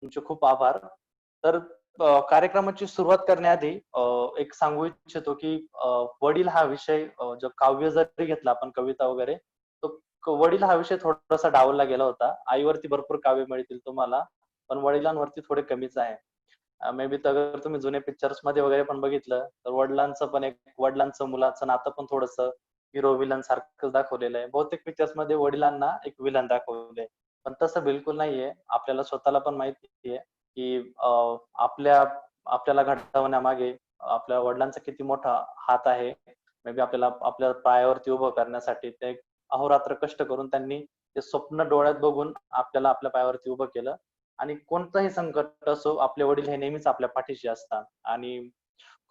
तुमचे खूप आभार. तर कार्यक्रमाची सुरुवात करण्याआधी एक सांगू इच्छितो, की वडील हा विषय जो काव्य जरी घेतला आपण कविता वगैरे, तो वडील हा विषय थोडासा डावलला गेला होता. आईवरती भरपूर काव्य मिळतील तुम्हाला, पण वडिलांवरती थोडे कमीच आहे. मे बी तर तुम्ही जुने पिक्चर्समध्ये वगैरे पण बघितलं, तर वडिलांचं पण एक वडिलांचं मुलाचं नातं पण थोडंसं हिरो विलन सारखंच दाखवलेलं आहे. बहुतेक पिक्चर्समध्ये वडिलांना एक विलन दाखवलंय. पण तसं बिलकुल नाहीये. आपल्याला स्वतःला पण माहिती आहे, की आपल्याला घडवण्यामागे आपल्या वडिलांचा किती मोठा हात आहे. मे बी आपल्याला आपल्या पायावरती उभं करण्यासाठी ते अहोरात्र कष्ट करून त्यांनी ते स्वप्न डोळ्यात बघून आपल्याला आपल्या पायावरती उभं केलं. आणि कोणतंही संकट असो, आपले वडील हे नेहमीच आपल्या पाठीशी असतात आणि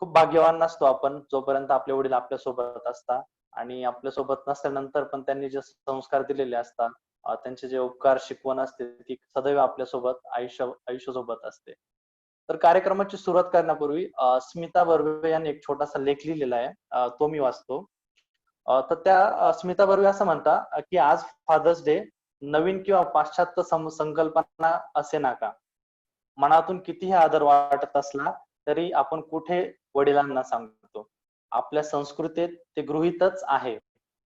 खूप भाग्यवान नसतो आपण जोपर्यंत आपले वडील आपल्या सोबत असतात आणि आपल्या सोबत नसल्यानंतर पण त्यांनी जे संस्कार दिलेले असतात, त्यांचे जे उपकार शिकवण असते ती सदैव आपल्या सोबत आयुष्य सोबत असते. तर कार्यक्रमाची सुरुवात करण्यापूर्वी स्मिता बर्वे यांनी एक छोटासा लेख लिहिलेला आहे. तो मी वाचतो. तर त्या स्मिता बर्वे असं म्हणतात, की आज फादर्स डे नवीन किंवा पाश्चात्य संकल्पना असे नका. मनातून कितीही आदर वाटत असला तरी आपण कुठे वडिलांना सांगतो. आपल्या संस्कृतीत ते गृहीतच आहे.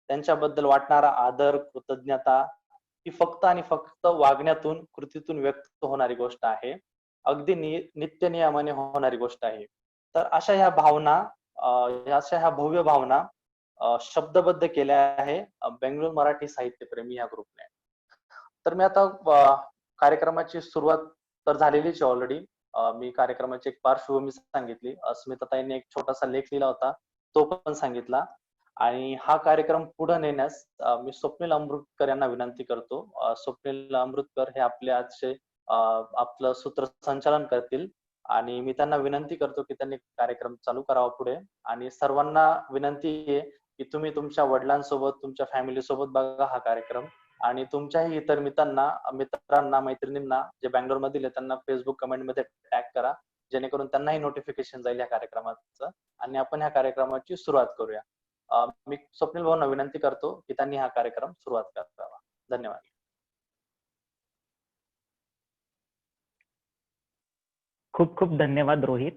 त्यांच्याबद्दल वाटणारा आदर, कृतज्ञता ही फक्त आणि फक्त वागण्यातून, कृतीतून व्यक्त होणारी गोष्ट आहे. अगदी नित्य नियमाने होणारी गोष्ट आहे. तर अशा ह्या भव्य भावना शब्दबद्ध केल्या आहे बेंगळूर मराठी साहित्यप्रेमी या ग्रुपने. तर मी आता कार्यक्रमाची सुरुवात तर झालेलीच आहे ऑलरेडी. मी कार्यक्रमाची एक पार्श्वभूमी सांगितली. स्मिताताईंनी एक छोटासा लेख लिहिला होता, तो पण सांगितला. आणि हा कार्यक्रम पुढे नेण्यास मी स्वप्नील अमृतकर यांना विनंती करतो. स्वप्नील अमृतकर हे आपले आजचे आपलं सूत्रसंचालन करतील आणि मी त्यांना विनंती करतो, की त्यांनी कार्यक्रम चालू करावा पुढे आणि सर्वांना विनंती आहे, की तुम्ही तुमच्या वडिलांसोबत, तुमच्या फॅमिली सोबत बघा हा कार्यक्रम आणि तुमच्याही इतर मित्रांना, मैत्रिणींना जे बंगलोरमधील आहेत त्यांना Facebook कमेंटमध्ये टॅग करा. जेणेकरून त्यांनाही नोटिफिकेशन जाईल या कार्यक्रमाचं आणि आपण ह्या कार्यक्रमाची सुरुवात करूया. मी स्वप्नील भाऊंना विनंती करतो, की त्यांनी हा कार्यक्रम सुरुवात करावा. धन्यवाद. खूप खूप धन्यवाद रोहित.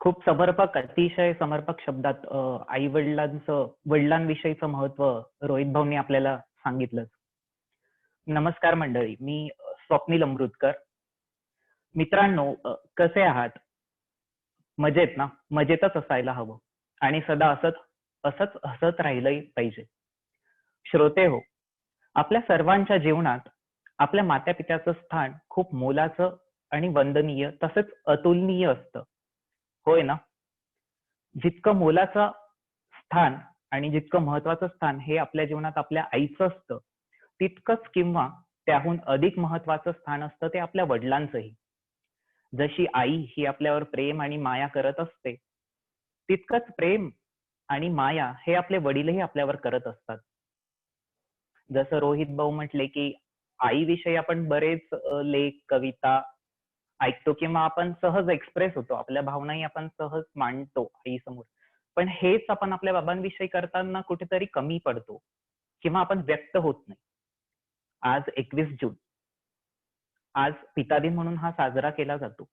खूप समर्पक, अतिशय समर्पक शब्दात आई वडिलांविषयीचं महत्व रोहित भाऊंनी आपल्याला सांगितलं. नमस्कार मंडळी, मी स्वप्नील अमृतकर. मित्रांनो, कसे आहात? मजेत ना? मजेतच असायला हवं आणि सदा असंच हसत राहिलंही पाहिजे. श्रोते हो, आपल्या सर्वांच्या जीवनात आपल्या मातापित्याचं स्थान खूप मोलाचं आणि वंदनीय तसेच अतुलनीय असतं, होय ना? जितकं मोलाचं स्थान आणि जितकं महत्वाचं स्थान हे आपल्या जीवनात आपल्या आईचं असतं, तितकंच किंवा त्याहून अधिक महत्वाचं स्थान असतं ते आपल्या वडिलांचंही. जशी आई ही आपल्यावर प्रेम आणि माया करत असते, तितकंच प्रेम आणि माया हे आपले वडीलही आपल्यावर करत असतात. जसं रोहित भाऊ म्हटले, की आईविषयी आपण बरेच लेख, कविता ऐकतो किंवा आपण सहज एक्सप्रेस होतो. आपल्या भावनाही आपण सहज मांडतो आईसमोर. पण हेच आपण आपल्या बाबांविषयी करताना कुठेतरी कमी पडतो किंवा आपण व्यक्त होत नाही. आज 21 जून, आज पिता दिन म्हणून हा साजरा केला जातो.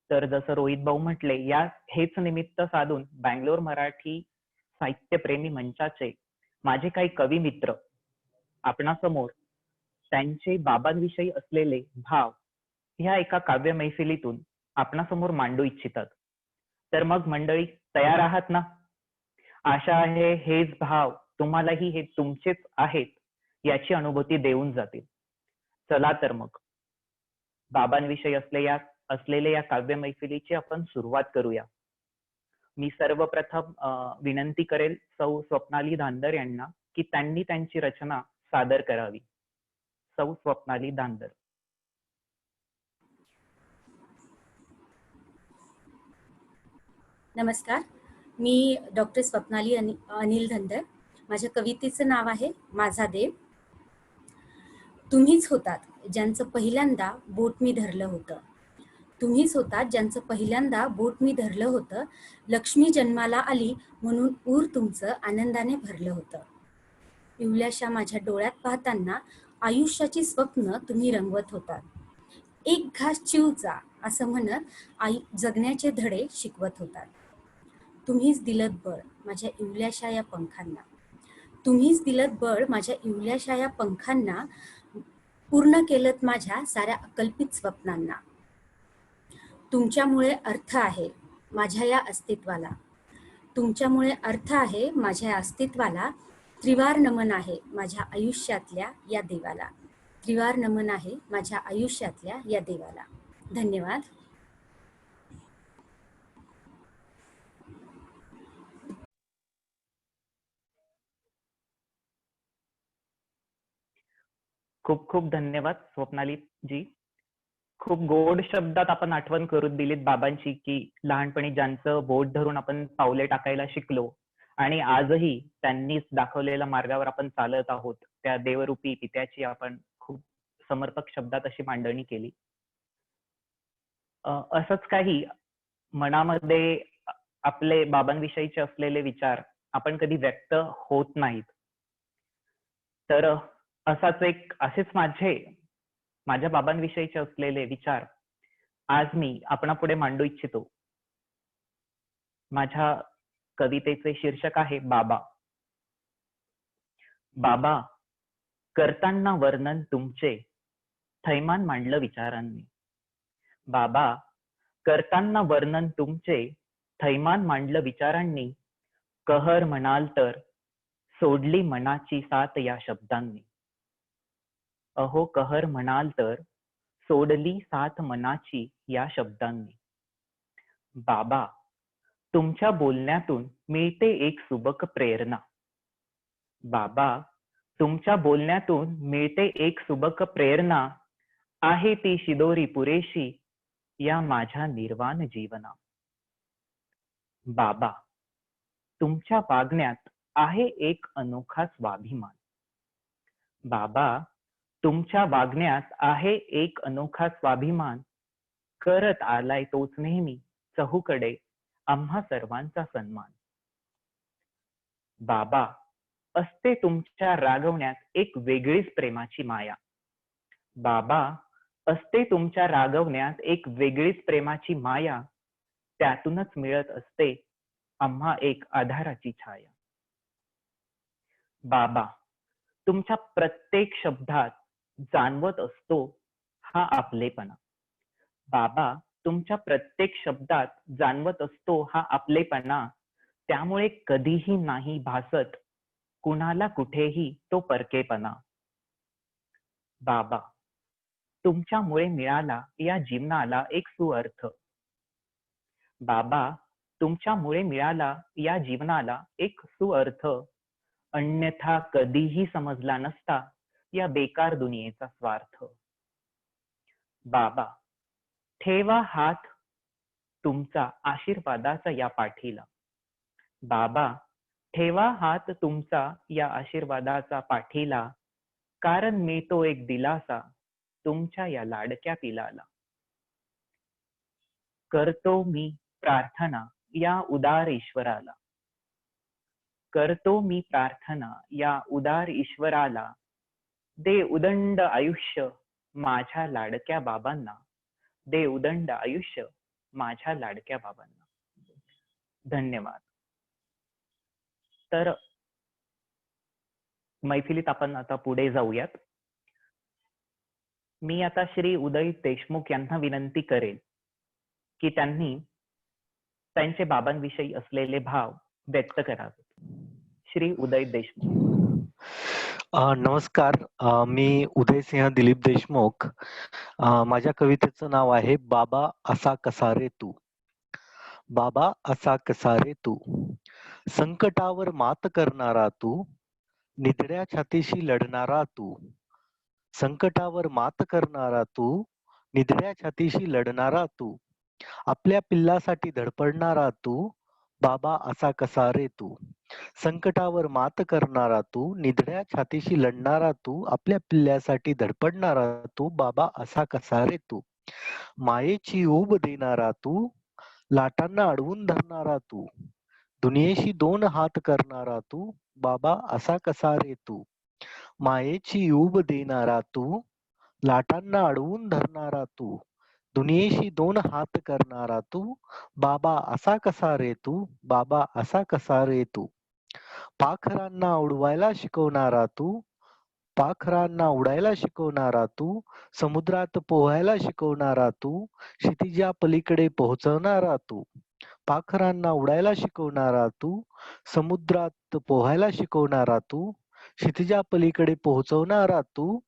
तर जसं रोहित भाऊ म्हटले, हेच निमित्त साधून बंगलोर मराठी साहित्यप्रेमी मंचाचे माझे काही कवी मित्र आपणासमोर त्यांचे बाबांविषयी असलेले भाव ह्या एका काव्य मैफिलीतून आपणासमोर मांडू इच्छितात. तर मग मंडळी, तयार आहात ना? आशा आहे हेच भाव तुम्हालाही हे तुमचेच आहेत याची अनुभूती देऊन जातील. चला तर मग बाबांविषयी असलेल्या या काव्य मैफिलीची आपण सुरुवात करूया. मी सर्वप्रथम विनंती करेल सौ स्वप्नाली धांदर यांना, की त्यांनी त्यांची रचना सादर करावी. सौ स्वप्नाली धांदर. नमस्कार, मी डॉक्टर स्वप्नाली अनिल धंदर. माझ्या कवितेचं नाव आहे माझा देव. तुम्हीच होतात ज्यांचं पहिल्यांदा बोट मी धरलं होतं. तुम्हीच होतात ज्यांचं पहिल्यांदा बोट मी धरलं होतं. लक्ष्मी जन्माला आली म्हणून ऊर तुमचं आनंदाने भरलं होतं. पिवल्याशा माझ्या डोळ्यात पाहताना आयुष्याची स्वप्न तुम्ही रंगवत होतात. एक घास चिवचा असं म्हणत आई जगण्याचे धडे शिकवत होतात. तुम्हीच दिलत बळ माझ्या इवल्याशा या पंखांना. तुम्हीच दिलत बळ माझ्या इवल्याशा या पंखांना. पूर्ण केलत माझ्या साऱ्या अकल्पित स्वप्नांना. तुमच्यामुळे अर्थ आहे माझ्या या अस्तित्वाला. तुमच्यामुळे अर्थ आहे माझ्या या अस्तित्वाला. त्रिवार नमन आहे माझ्या आयुष्यातल्या या देवाला. त्रिवार नमन आहे माझ्या आयुष्यातल्या या देवाला. धन्यवाद. खूप खूप धन्यवाद स्वप्नाली जी. खूप गोड शब्दात आपण आठवण करून दिलीत बाबांची, की लहानपणी ज्यांचं बोट धरून आपण पावले टाकायला शिकलो आणि आजही त्यांनीच दाखवलेल्या मार्गावर आपण चालत आहोत, त्या देवरूपी पित्याची आपण खूप समर्पक शब्दात अशी मांडणी केली. असंच काही मनामध्ये आपले बाबांविषयीचे असलेले विचार आपण कधी व्यक्त होत नाहीत. तर असेच माझ्या बाबांविषयीचे असलेले विचार आज मी आपणापुढे मांडू इच्छितो. माझ्या कवितेचे शीर्षक आहे बाबा. बाबा, करताना वर्णन तुमचे थैमान मांडलं विचारांनी. बाबा, करताना वर्णन तुमचे थैमान मांडलं विचारांनी. कहर म्हणाल तर सोडली मनाची साथ या शब्दांनी. अहो कहर म्हणाल तर सोडली साथ मनाची या शब्दांनी. बाबा, तुमच्या बोलण्यातून मिळते एक सुबक प्रेरणा. बाबा, तुमच्या बोलण्यातून मिळते एक सुबक प्रेरणा. आहे ती शिदोरी पुरेशी या माझ्या निर्वाण जीवना. बाबा, तुमच्या वागण्यात आहे एक अनोखा स्वाभिमान. बाबा, तुमच्या वागण्यात आहे एक अनोखा स्वाभिमान. करत आलाय तोच नेहमी चहूकडे आम्हा सर्वांचा सन्मान. बाबा, असते तुमच्या रागवण्यात एक वेगळीच प्रेमाची माया. बाबा, असते तुमच्या रागवण्यात एक वेगळीच प्रेमाची माया. त्यातूनच मिळत असते आम्हा एक आधाराची छाया. बाबा, तुमच्या प्रत्येक शब्दात जाणवत असतो हा आपलेपणा. बाबा, तुमच्या प्रत्येक शब्दात जाणवत असतो हा आपलेपणा. त्यामुळे कधीही नाही भासत कुणाला कुठेही तो परकेपणा. बाबा, तुमच्यामुळे मिळाला या जीवनाला एक सुअर्थ. बाबा, तुमच्यामुळे मिळाला या जीवनाला एक सुअर्थ. अन्यथा कधीही समजला नसता या बेकार दुनियेचा स्वार्थ. बाबा, ठेवा हात तुमचा आशीर्वादाचा या पाठीला. बाबा, ठेवा हात तुमचा या आशीर्वादाचा पाठीला. कारण मिळतो एक दिलासा तुमच्या या लाडक्या पिलाला. करतो मी प्रार्थना या उदार ईश्वराला. करतो मी प्रार्थना या उदार ईश्वराला. दे उदंड आयुष्य माझ्या लाडक्या बाबांना. दे उदंड आयुष्य माझ्या लाडक्या बाबांना. धन्यवाद. तर मैफिलीत आपण आता पुढे जाऊयात. मी आता श्री उदय देशमुख यांना विनंती करेल की त्यांनी त्यांचे बाबांविषयी असलेले भाव व्यक्त करावे. श्री उदय देशमुख. नमस्कार. मी उदयसिंह दिलीप देशमुख. माझ्या कवितेचं नाव आहे बाबा असा कसा रे तू. बाबा असा कसा रे तू, संकटावर मात करणारा तू, निधड्या छातीशी लढणारा तू. संकटावर मात करणारा तू, निधड्या छातीशी लढणारा तू, आपल्या पिल्लासाठी धडपडणारा तू. बाबा असा कसा रे तू, संकटावर मात करणारा तू, निधड्या छातीशी लढणारा तू, आपल्या पिल्ल्यासाठी धडपडणारा तू. बाबा असा कसा रे तू, मायेची ऊब देणारा तू, लाटांना अडवून धरणारा तू, दुनियेशी दोन हात करणारा तू. बाबा असा कसा रे तू, मायेची ऊब देणारा तू, लाटांना अडवून धरणारा तू, दुनियेशी दोन हात करणारा तू, बाबा असा कसा रे तू, बाबा असा कसा रे तू. पाखरांना उडवायला शिकवणारा तू, पाखरांना उडायला शिकवणारा तू, समुद्रात पोहायला शिकवणारा तू, क्षितिजा पलीकडे पोहोचवणारा तू. पाखरांना उडायला शिकवणारा तू, समुद्रात पोहायला शिकवणारा तू, क्षितिजा पलीकडे पोहोचवणारा तू,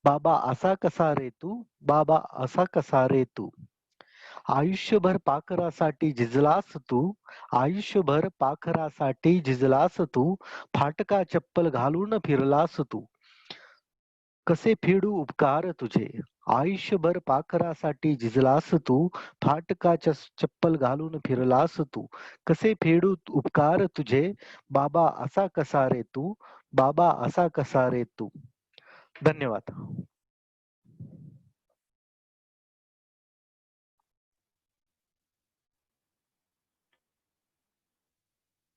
बाबा असा कसा रे तू, बाबा असा कसा रे तू. आयुष्यभर पाखरासाठी झिजलास तू, आयुष्यभर पाखरासाठी झिजलास तू, फाटका चप्पल घालून फिरलास तू, कसे फेडू उपकार तुझे. आयुष्यभर पाखरासाठी झिजलास तू, फाटका चप्पल घालून फिरलास तू, कसे फेडू उपकार तुझे, बाबा असा कसा रे तू, बाबा असा कसा रे तू. धन्यवाद.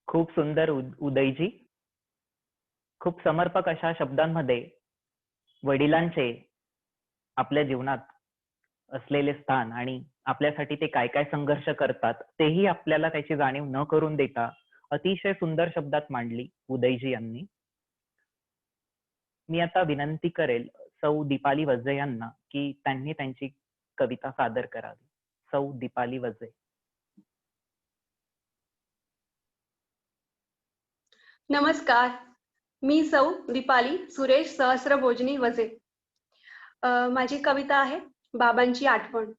खूप सुंदर उदयजी. खूप समर्पक अशा शब्दांमध्ये वडिलांचे आपल्या जीवनात असलेले स्थान आणि आपल्यासाठी ते काय काय संघर्ष करतात तेही आपल्याला त्याची जाणीव न करून देता अतिशय सुंदर शब्दात मांडली उदयजी यांनी. मी आता विनंती करेल सौ दीपाली वजे यांना की त्यांनी त्यांची कविता सादर करावी. सौ दीपाली वजे. नमस्कार, मी सौ दीपाली सुरेश सहस्रभोजनी वजे. माझी कविता आहे बाबांची आठवण.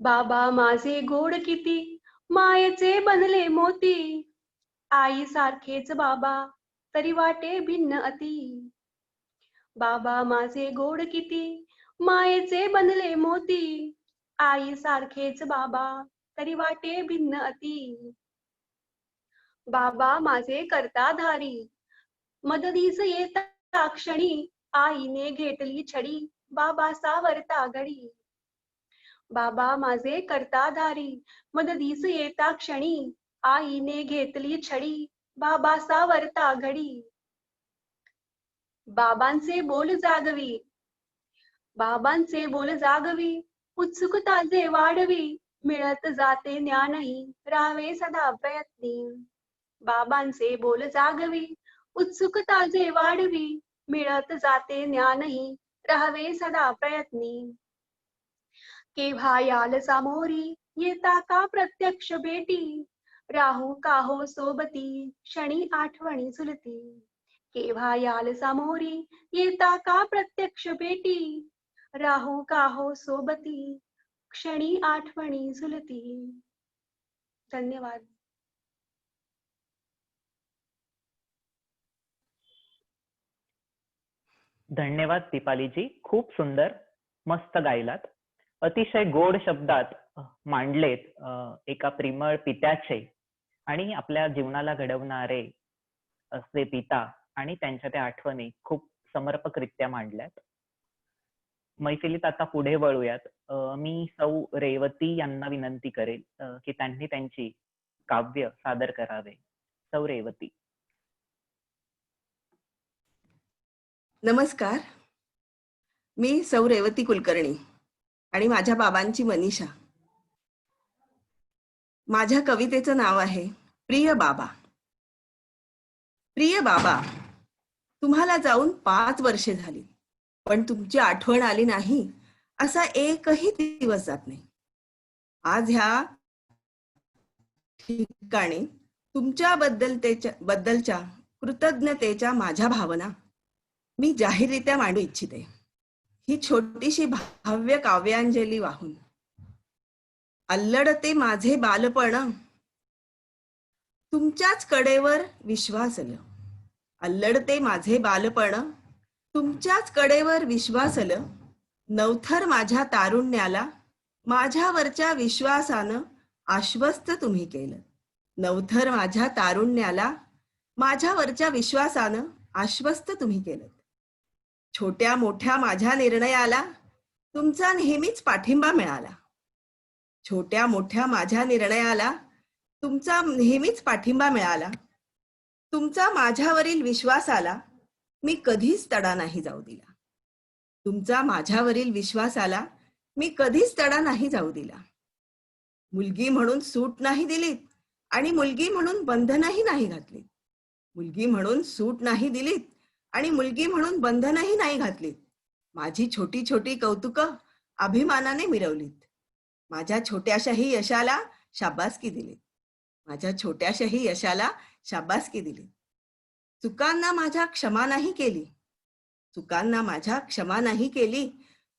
बाबा माझे गोड किती, मायेचे बनले मोती, आई सारखेच बाबा तरी वाटे भिन्न अति. बाबा माझे गोड किती, मायेचे बनले मोती, आई सारखेच बाबा तरी वाटे भिन्न अति. बाबा माझे करता धारी, मदतीस येता क्षणी, आईने घेतली छडी, बाबा सावरता घडी. बाबा माझे करता धारी, मदतीस येता क्षणी, आईने घेतली छडी, बाबा सावरता घडी. बाबांचे बोल जागवी, बाबांचे बोल जागवी, उत्सुकता जे वाढवी, मिळत जाते ज्ञानही, राहावे सदा प्रयत्नी. बाबांचे बोल जागवी, उत्सुकता जे वाढवी, मिळत जाते ज्ञानही, राहावे सदा प्रयत्नी. केव्हा याल सामोरी, येता का प्रत्यक्ष भेटी, राहू का हो सोबती, क्षणी आठवणी झुलती. केव्हा याल सामोरी, येता का प्रत्यक्ष भेटी, राहू का हो सोबती, क्षणी आठवणी झुलती. धन्यवाद. धन्यवाद दीपालीजी. खूप सुंदर, मस्त गायलात. अतिशय गोड शब्दात मांडलेत एका प्रेमळ पित्याचे आणि आपल्या जीवनाला घडवणारे असे पिता आणि त्यांच्या त्या आठवणी खूप समर्पकरित्या मांडल्यात. मैफिलीत आता पुढे वळूयात. मी सौ रेवती यांना विनंती करेल की त्यांनी त्यांची काव्य सादर करावे. सौ रेवती. नमस्कार, मी सौ रेवती कुलकर्णी आणि माझ्या बाबांची मनीषा. माझ्या कवितेचं नाव आहे प्रिय बाबा. प्रिय बाबा, तुम्हाला जाऊन 5 वर्षे झाली, पण तुमची आठवण आली नाही असा एकही दिवस जात नाही. आज ह्या ठिकाणी तुमच्या बद्दलच्या कृतज्ञतेच्या माझ्या भावना मी जाहीररित्या मांडू इच्छिते. ही छोटीशी भाव्य काव्यांजली वाहून. अल्लडते माझे बालपण, तुमच्याच कडेवर विश्वासल. अल्लडते माझे बालपण, तुमच्याच कडेवर विश्वासल. नवथर माझ्या तारुण्याला, माझ्यावरच्या विश्वासानं आश्वस्त तुम्ही केलं. नवथर माझ्या तारुण्याला, माझ्यावरच्या विश्वासानं आश्वस्त तुम्ही केलं. छोट्या मोठ्या माझ्या निर्णयाला तुमचा नेहमीच पाठिंबा मिळाला. छोट्या मोठ्या माझ्या निर्णयाला तुमचा नेहमीच पाठिंबा मिळाला. तुमचा माझ्यावरील विश्वासाला मी कधीच तडा नाही जाऊ दिला. तुमचा माझ्यावरील विश्वासाला मी कधीच तडा नाही जाऊ दिला. मुलगी म्हणून सूट नाही दिलीत आणि मुलगी म्हणून बंधनही नाही घातलीत. मुलगी म्हणून सूट नाही दिलीत आणि मुलगी म्हणून बंधनही नाही घातलीत. माझी छोटी छोटी कौतुकं अभिमानाने मिरवलीत. माझ्या छोट्याशाही यशाला शाबासकी दिलीत. माझ्या छोट्याशाही यशाला शाबासकी दिली. चुकांना माझ्या क्षमा नाही केली. चुकांना माझ्या क्षमा नाही केली,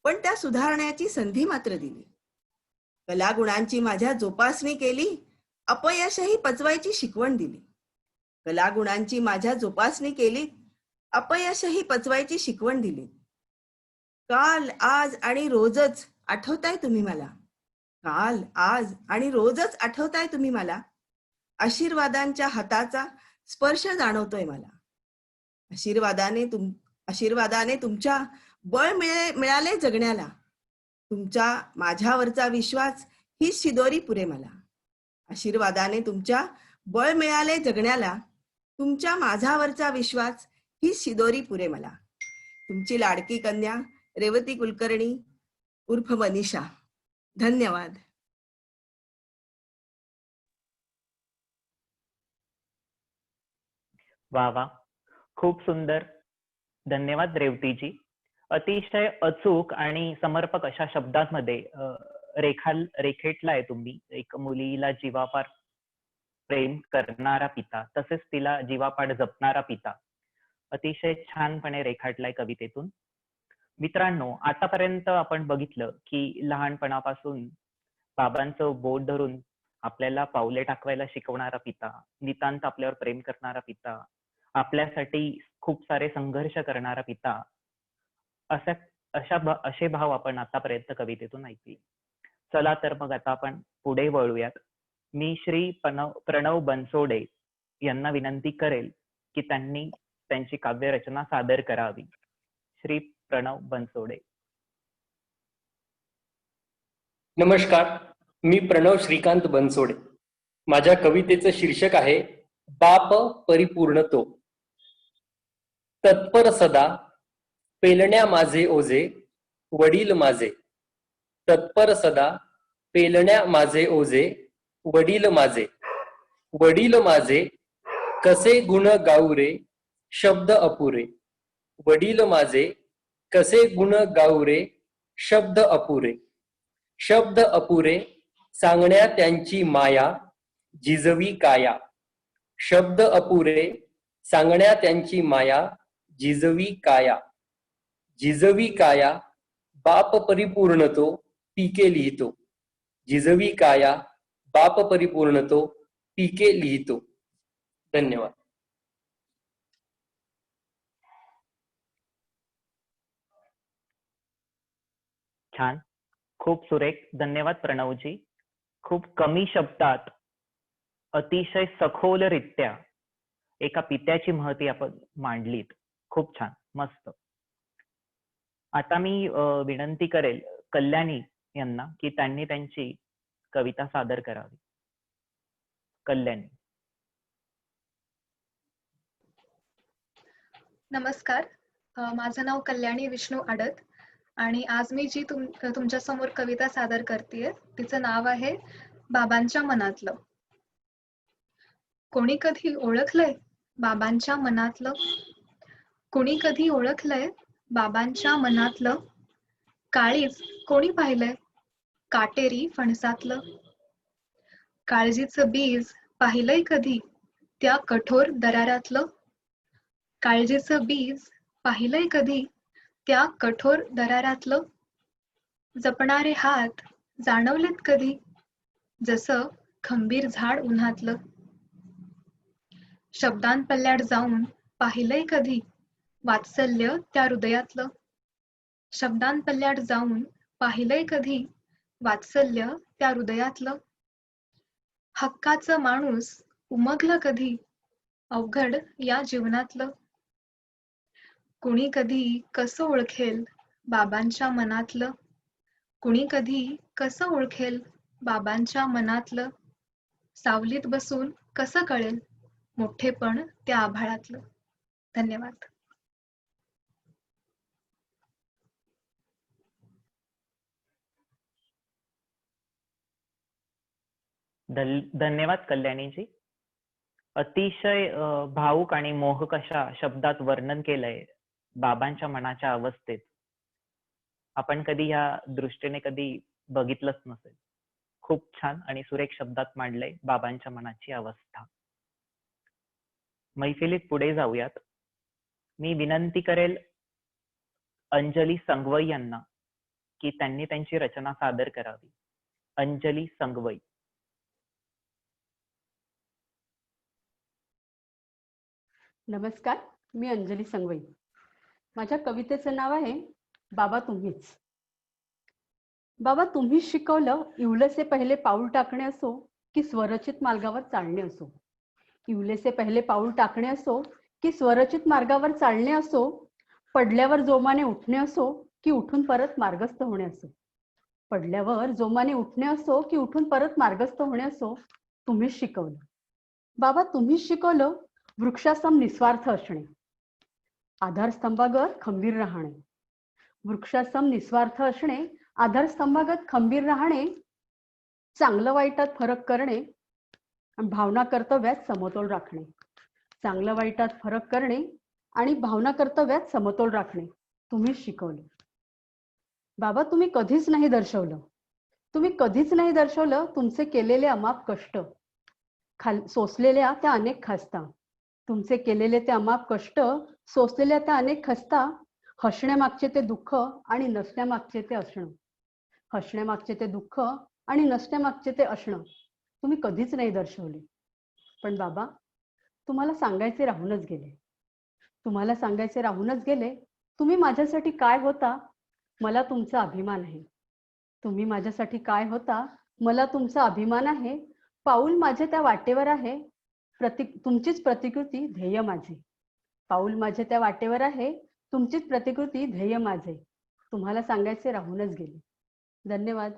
पण त्या सुधारण्याची संधी मात्र दिली. कलागुणांची माझ्या जोपासणी केली, अपयशही पचवायची शिकवण दिली. कलागुणांची माझ्या जोपासणी केली, अपयशही पचवायची शिकवण दिली. काल, आज आणि रोजच आठवताय तुम्ही मला. काल, आज आणि रोजच आठवताय तुम्ही मला. आशीर्वादांच्या हाताचा स्पर्श जाणवतोय मला. आशीर्वादाने तुमच्या बळ मिळाले जगण्याला. तुमचा माझ्यावरचा विश्वास ही शिदोरी पुरे मला. आशीर्वादाने तुमच्या बळ मिळाले जगण्याला. तुमच्या माझ्यावरचा विश्वास ही शिदोरी पुरे मला. तुमची लाडकी कन्या रेवती कुलकर्णी उर्फ मनीषा. धन्यवाद. वा वा, खूप सुंदर. धन्यवाद रेवतीजी. अतिशय अचूक आणि समर्पक अशा शब्दांमध्ये रेखेटलाय तुम्ही एक मुलीला जीवापाड प्रेम करणारा पिता, तसेच तिला जीवापाड जपणारा पिता. अतिशय छानपणे रेखाटलाय कवितेतून. मित्रांनो, आतापर्यंत आपण बघितलं की लहानपणापासून बाबांचं बोट धरून आपल्याला पावले टाकवायला शिकवणारा पिता, नितांत आपल्यावर प्रेम करणारा पिता, आपल्यासाठी खूप सारे संघर्ष करणारा पिता, असे भाव आपण आतापर्यंत कवितेतून ऐकले. चला तर मग आता आपण पुढे वळूयात. मी श्री प्रणव बनसोडे यांना विनंती करेल की त्यांनी त्यांची काव्यरचना सादर करावी. श्री प्रणव बनसोडे. नमस्कार, मी प्रणव श्रीकांत बनसोडे. माझ्या कवितेचं शीर्षक आहे बाप परिपूर्ण तो. तत्पर सदा पेलण्या माझे ओझे वडील माझे. तत्पर सदा पेलण्या माझे ओझे वडील माझे. वडील माझे कसे गुण गाऊ रे शब्द अपुरे. वडील माझे कसे गुण गाऊ रे शब्द अपुरे. शब्द अपुरे सांगण्या त्यांची माया जिजवी काया. शब्द अपुरे सांगण्या त्यांची माया जिजवी काया. जिजवी काया बाप परिपूर्ण तो पीके लिहितो. जिजवी काया बाप परिपूर्ण तो पीके लिहितो. धन्यवाद. छान, खूप सुरेख. धन्यवाद प्रणवजी. खूप कमी शब्दात अतिशय सखोलरित्या एका पित्याची महती आपण मांडलीत. खूप छान, मस्त. आता मी विनंती करेल कल्याणी यांना की त्यांनी त्यांची कविता सादर करावी. कल्याणी. नमस्कार, माझं नाव कल्याणी विष्णू आडत आणि आज मी जी तुमच्या समोर कविता सादर करतेय तिचं नाव आहे बाबांच्या मनातलं. कोणी कधी ओळखलंय बाबांच्या मनातलं? कोणी कधी ओळखलंय बाबांच्या मनातलं? काळीज कोणी पाहिलंय काटेरी फणसातलं? काळजीचं बीज पाहिलंय कधी त्या कठोर दरारातलं? काळजीचं बीज पाहिलंय कधी त्या कठोर दरारातलं? जपणारे हात जाणवलेत कधी जसं खंबीर झाड उन्हातलं? शब्दांपल्ल्यात जाऊन पाहिलंय कधी वात्सल्य त्या हृदयातलं? शब्दांपल्ल्यात जाऊन पाहिलंय कधी वात्सल्य त्या हृदयातलं? हक्काचं माणूस उमगलं कधी अवघड या जीवनातलं? कुणी कधी कसं ओळखेल बाबांच्या मनातलं? कुणी कधी कसं ओळखेल बाबांच्या मनातलं? सावलीत बसून कसं कळेल मोठेपण त्या आभाळातलं? धन्यवाद. धन्यवाद कल्याणीजी. अतिशय भावुक आणि मोहक अशा शब्दात वर्णन केलंय बाबांच्या मनाच्या अवस्थेत. आपण कधी या दृष्टीने कधी बघितलंच नसेल. खूप छान आणि सुरेख शब्दात मांडलंय बाबांच्या मनाची अवस्था. मैफिलीत पुढे जाऊयात. मी विनंती करेल अंजली संगवई यांना की त्यांनी त्यांची रचना सादर करावी. अंजली संगवई. नमस्कार, मी अंजली संगवई. माझ्या कवितेचं नाव आहे बाबा तुम्हीच. बाबा तुम्हीच शिकवलं इवलेसे पहिले पाऊल टाकणे असो की स्वरचित मार्गावर चालणे असो. इवलेसे पहिले पाऊल टाकणे असो की स्वरचित मार्गावर चालणे असो, पडल्यावर जोमाने उठणे असो की उठून परत मार्गस्थ होणे असो. पडल्यावर जोमाने उठणे असो की उठून परत मार्गस्थ होणे असो, तुम्हीच शिकवलं. बाबा तुम्हीच शिकवलं वृक्षासम निस्वार्थ असणे, आधारस्तंभागत खंबीर राहणे. वृक्षासम निस्वार्थ असणे, आधारस्तंभागत खंबीर राहणे, चांगलं वाईटात फरक करणे आणि भावना कर्तव्यात समतोल राखणे. चांगलं वाईटात फरक करणे आणि भावना कर्तव्यात समतोल राखणे तुम्हीच शिकवलं. बाबा तुम्ही कधीच नाही दर्शवलं, तुम्ही कधीच नाही दर्शवलं तुमचे केलेले अमाप कष्ट, सोसलेल्या त्या अनेक खस्ता. तुमचे केलेले ते अमाप कष्ट, सोसलेल्या त्या अनेक खस्ता, हसण्यामागचे ते दुःख आणि नसण्यामागचे ते असणं. हसण्यामागचे ते दुःख आणि नसण्यामागचे ते असणं तुम्ही कधीच नाही दर्शवले. पण बाबा तुम्हाला सांगायचे राहूनच गेले, तुम्हाला सांगायचे राहूनच गेले. तुम्ही माझ्यासाठी काय होता मला तुमचा अभिमान आहे. तुम्ही माझ्यासाठी काय होता मला तुमचा अभिमान आहे. पाऊल माझे त्या वाटेवर आहे, तुमचीच प्रतिकृती ध्येय माझे. पाऊल माझे त्या वाटेवर आहे, तुमचीच प्रतिकृती ध्येय माझे. तुम्हाला सांगायचे राहूनच गेले. धन्यवाद.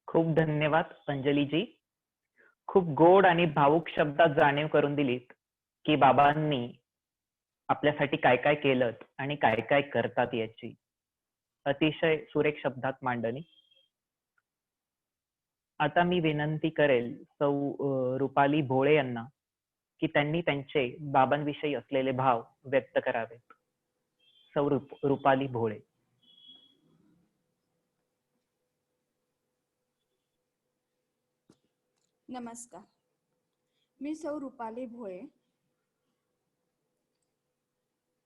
खूप धन्यवाद अंजलीजी. खूप गोड आणि भावुक शब्दात जाणीव करून दिलीत की बाबांनी आपल्यासाठी काय काय केलं आणि काय काय करतात याची. अतिशय सुरेख शब्दात मांडणी. आता मी विनंती करेल सौ रुपाली भोळे यांना की त्यांनी त्यांचे बाबांविषयी असलेले भाव व्यक्त करावेत. सौ रुपाली भोळे. नमस्कार, मी सौ रुपाली भोळे.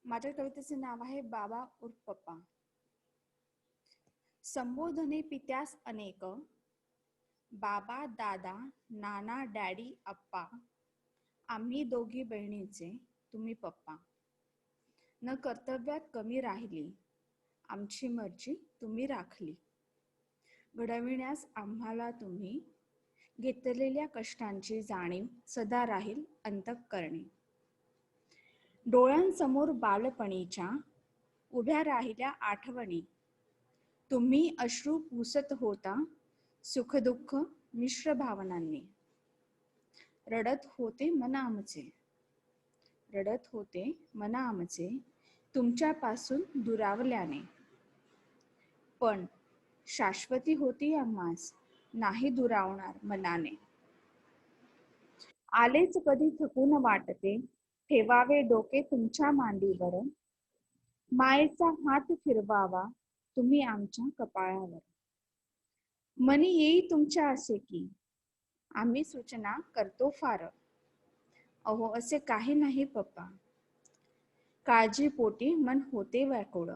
माझ्या कवितेचे नाव आहे बाबा उर्फ पप्पा. संबोधने पित्यास अनेक, बाबा दादा नाना डॅडी अप्पा. आम्ही दोघी बहिणीचे तुम्ही पप्पा. न कर्तव्यात कमी राहिली, आमची मर्जी तुम्ही राखली. घडविण्यास आम्हाला तुम्ही घेतलेल्या कष्टांची जाणीव सदा राहील अंतःकरणी. डोळ्यांसमोर बालपणीच्या उभ्या राहिल्या आठवणी. तुम्ही अश्रू पुसत होता सुखदुःख मिश्र भावनांनी. रडत होते मन आमचे, रडत होते मन आमचे तुमच्यापासून दुरावल्याने. पण शाश्वती होती आम्हास नाही दुरावणार मनाने. आलेच कधी थकून वाटते ठेवावे डोके तुमच्या मांडीवर. मायेचा हात फिरवावा तुम्ही आमच्या कपाळावर. मनी येई तुमच्या असे की आम्ही सूचना करतो फार. अहो असे काही नाही पप्पा, काळजीपोटी मन होते व्याकुळ.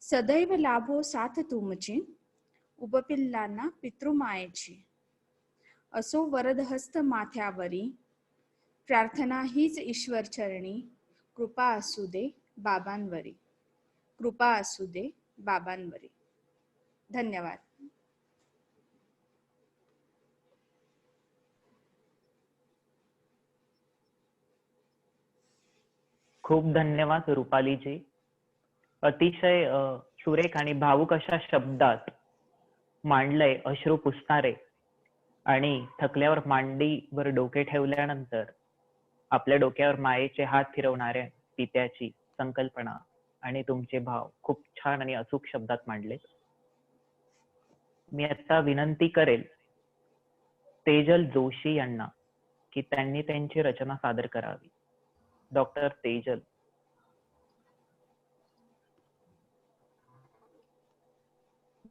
सदैव लाभो साथ तुमची उपपिल्लांना पितृमायेची. असो वरदहस्त माथ्यावरी प्रार्थना हीच ईश्वर चरणी. कृपा असू दे बाबांवरी, कृपा असू दे बाबांवरी. धन्यवाद. खूप धन्यवाद रुपालीजी. अतिशय सुरेख आणि भावुक अशा शब्दात मांडलंय अश्रू पुसणारे आणि थकल्यावर मांडीवर डोके ठेवल्यानंतर आपल्या डोक्यावर मायेचे हात फिरवणारे पित्याची संकल्पना आणि तुमचे भाव खूप छान आणि अचूक शब्दात मांडले. मी आता विनंती करेल तेजल जोशी यांना की त्यांनी त्यांची रचना सादर करावी. डॉक्टर तेजल.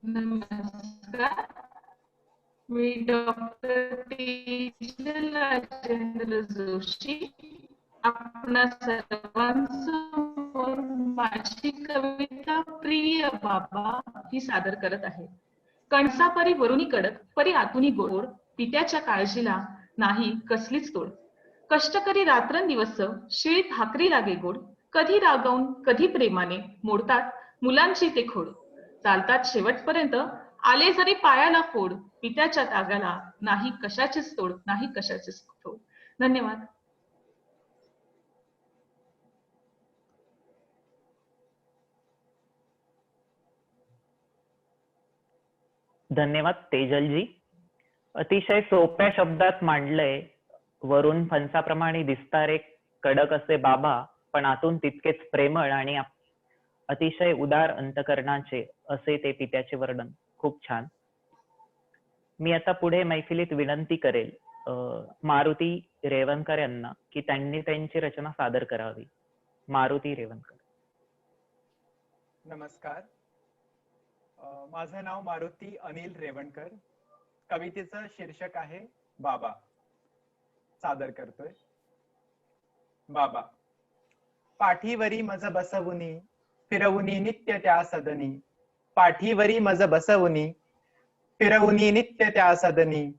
नमस्कार, मी डॉक्टर तेजल राजेंद्र जोशी आपणा सर्वांसमोर माझी कविता प्रिय बाबा ही सादर करत आहे. कणसापरी वरुणी कडक परी आतुनी गोड, पित्याच्या काळजीला नाही कसलीच तोड. कष्टकरी रात्रंदिवस शिळी भाकरी लागे गोड, कधी रागावून कधी प्रेमाने मोडतात मुलांची ते खोड. चालतात शेवटपर्यंत आले जरी पायाला फोड, पित्याच्या त्यागाला नाही कशाचीच तोड, नाही कशाचीच तोड. धन्यवाद. धन्यवाद तेजलजी. अतिशय सोप्या शब्दात मांडलंय. वरून फणसाप्रमाणे दिसणारे कडक असे बाबा, पण आतून तितकेच प्रेमळ आणि अतिशय उदार अंतकरणाचे असे ते पित्याचे वर्णन. खूप छान. मी आता पुढे मैफिलीत विनंती करेल मारुती रेवणकर यांना की त्यांनी त्यांची रचना सादर करावी. मारुती रेवणकर. नमस्कार, माझं नाव मारुती अनिल रेवणकर. कवितेचं शीर्षक आहे बाबा. सादर करतोय. बाबा. पाठीवरी मज बसवुनी फिरवुनी नित्य त्या सदनी, पाठीवरी मज बसवुनी फिरवुनी नित्य त्या सदनी,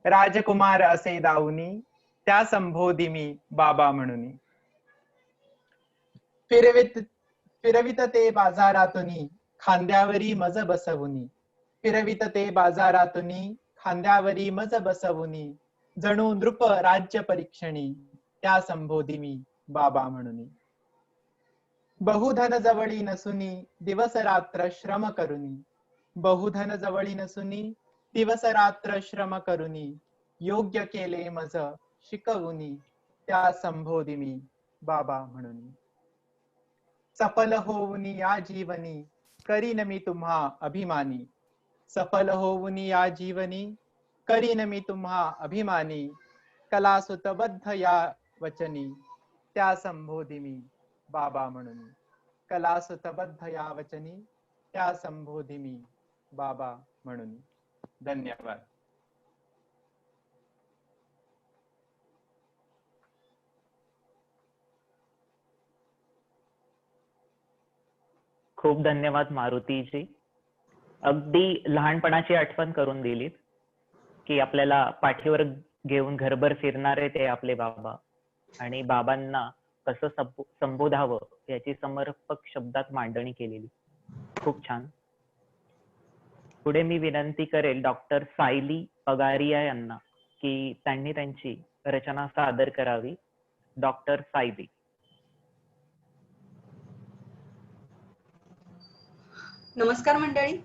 राजकुमार असे दावुनी त्या संबोधी मी बाबा म्हणूनी. फिरवित ते बाजारातुनी खांद्यावरी मज बसवुनी, फिरवित ते बाजारातुनी खांद्यावरी मज बसवुनी, जणू नृप राज्य परीक्षणी त्या संबोधी मी बाबा म्हणूनी. बहुधन जवळी नसुनी दिवस रात्र श्रम करुनी, बहुधन जवळी नसुनी दिवस रात्र श्रम करुनी, योग्य केले मज शिकवुनी त्या संबोधी मी बाबा म्हणूनी. सफल होऊनी या जीवनी करीन मी तुम्हा अभिमानी, सफल होऊनी या जीवनी करीन मी तुम्हा अभिमानी, कला सुतबद्ध या वचनी त्या संबोधी मी बाबा म्हणून. कला सुतबद्ध या वचनी त्या संबोधी मी बाबा म्हणून. धन्यवाद. खूप धन्यवाद मारुतीजी. अगदी लहानपणाची आठवण करून दिलीत की आपल्याला पाठीवर घेऊन घरभर फिरणारे ते आपले बाबा आणि बाबांना कसं संबोधावं याची समर्पक शब्दात मांडणी केलेली. खूप छान. पुढे मी विनंती करेल डॉक्टर सायली पगारिया यांना की त्यांनी त्यांची रचना सादर करावी. डॉक्टर सायली. नमस्कार मंडळी,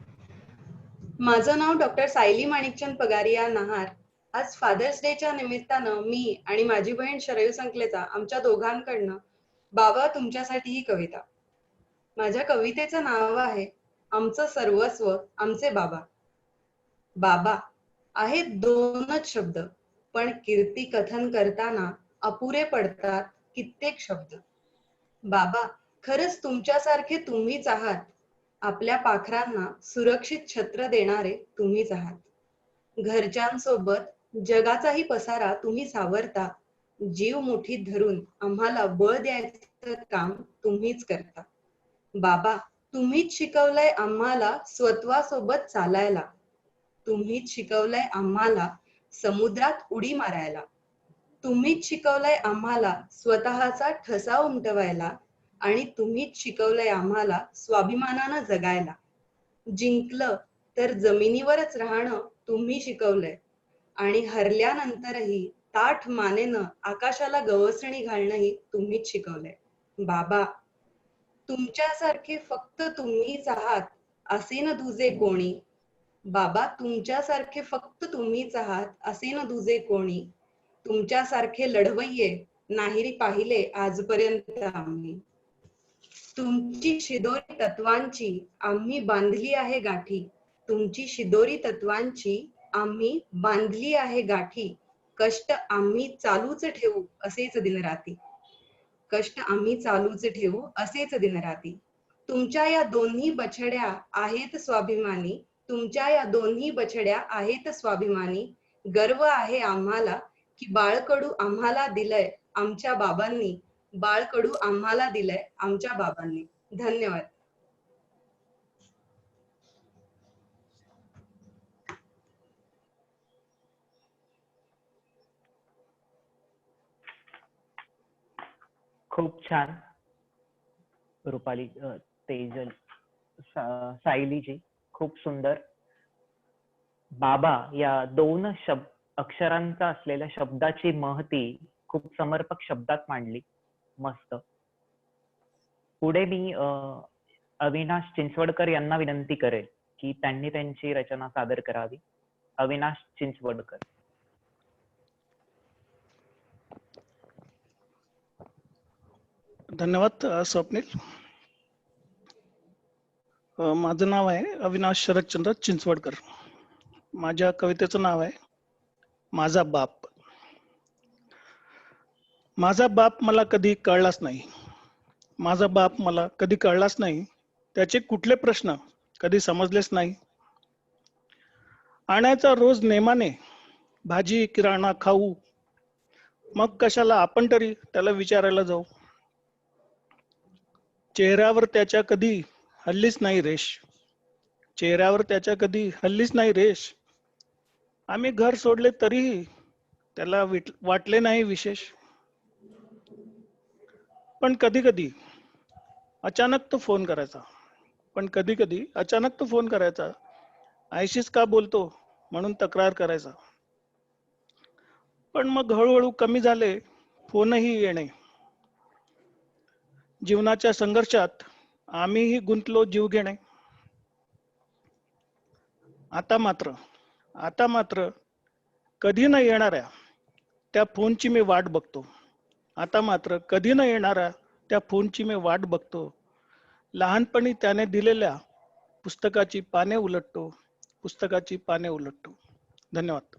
माझं नाव डॉक्टर सायली माणिकचंद पगारिया नहार. आज फादर्स डेच्या निमित्तानं मी आणि माझी बहीण शरयू संकलेचा आमच्या दोघांकडनं बाबा तुमच्यासाठी ही कविता. माझ्या कवितेचं नाव आहे आमचं सर्वस्व आमचे बाबा. बाबा आहेत दोनच शब्द, पण कीर्ती कथन करताना अपुरे पडतात कित्येक शब्द. बाबा खरंच तुमच्यासारखे तुम्हीच आहात. आपल्या पाखरांना सुरक्षित छत्र देणारे तुम्हीच आहात. घरच्यांसोबत जगाचाही पसारा तुम्ही सावरता. जीव मुठीत धरून आम्हाला बळ द्यायचं काम तुम्हीच करता. बाबा तुम्हीच शिकवलंय आम्हाला स्वत्वासोबत चालायला. तुम्हीच शिकवलंय आम्हाला समुद्रात उडी मारायला. तुम्हीच शिकवलंय आम्हाला स्वतःचा ठसा उमटवायला. आणि तुम्हीच शिकवलंय आम्हाला स्वाभिमानानं जगायला. जिंकलं तर जमिनीवरच राहणं तुम्ही शिकवलंय आणि हरल्यानंतरही ताठ मानेनं आकाशाला गवसणी घालणंही तुम्हीच शिकवलंय. बाबा तुमच्यासारखे फक्त तुम्हीच आहात असे न दुजे कोणी. बाबा तुमच्यासारखे फक्त तुम्हीच आहात असे न दुजे कोणी. तुमच्यासारखे लढवय्ये नाही पाहिले आजपर्यंत आम्ही. तुमची शिदोरी तत्वांची आम्ही बांधली आहे गाठी. तुमची शिदोरी तत्वांची आम्ही बांधली आहे गाठी. कष्ट आम्ही चालूच ठेवू असेच दिनराती. कष्ट आम्ही चालूच ठेवू असेच दिनराती. तुमच्या या दोन्ही बछड्या आहेत स्वाभिमानी. तुमच्या या दोन्ही बछड्या आहेत स्वाभिमानी. गर्व आहे आम्हाला की बाळकडू आम्हाला दिलंय आमच्या बाबांनी. बाळकडू आम्हाला दिलंय आमच्या बाबांनी. धन्यवाद. खूप छान रुपाली, तेजल, सायलीजी, खूप सुंदर. बाबा या दोन अक्षरांचा असलेल्या शब्दाची महती खूप समर्पक शब्दात मांडली. मस्त. पुढे मी अविनाश चिंचवडकर यांना विनंती करेल की त्यांनी त्यांची रचना सादर करावी. अविनाश चिंचवडकर. धन्यवाद स्वप्नील. माझं नाव आहे अविनाश शरदचंद्र चिंचवडकर. माझ्या कवितेचं नाव आहे माझा बाप. माझा बाप मला कधी कळलाच नाही. माझा बाप मला कधी कळलाच नाही. त्याचे कुठले प्रश्न कधी समजलेच नाही. आणायचा रोज नेमाने भाजी किराणा खाऊ. मग कशाला आपण तरी त्याला विचारायला जाऊ. चेहऱ्यावर त्याच्या कधी हल्लीच नाही रेश. चेहऱ्यावर त्याच्या कधी हल्लीच नाही रेश. आम्ही घर सोडले तरीही त्याला वाटले नाही विशेष. पण कधी कधी अचानक तो फोन करायचा. पण कधी कधी अचानक तो फोन करायचा. आईशीच का बोलतो म्हणून तक्रार करायचा. पण मग हळूहळू कमी झाले फोनही येणे. जीवनाच्या संघर्षात आम्हीही गुंतलो जीव घेणे. आता मात्र कधी न येणाऱ्या त्या फोनची मी वाट बघतो. आता मात्र कधी न येणाऱ्या त्या फोनची मी वाट बघतो. लहानपणी त्याने दिलेल्या पुस्तकाची पाने उलटतो. पुस्तकाची पाने उलटतो. धन्यवाद.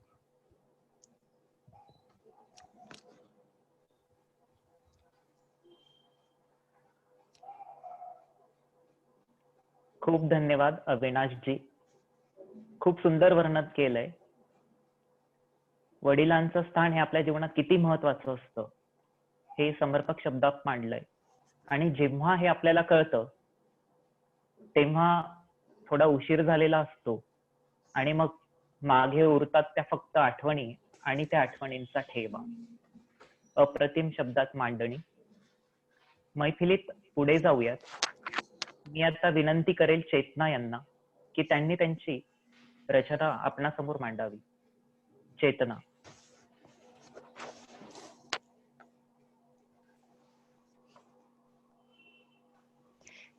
खूप धन्यवाद अविनाशजी. खूप सुंदर वर्णन केलंय. वडिलांचं स्थान हे आपल्या जीवनात किती महत्वाचं असतं हे समर्पक शब्दात मांडलंय. आणि जेव्हा हे आपल्याला कळतं तेव्हा थोडा उशीर झालेला असतो आणि मग मागे उरतात त्या फक्त आठवणी आणि त्या आठवणींचा ठेवा. अप्रतिम शब्दात मांडणी. मैफिलीत पुढे जाऊयात. मी आता विनंती करेल चेतना यांना की त्यांनी त्यांची रचना आपणासमोर मांडावी. चेतना.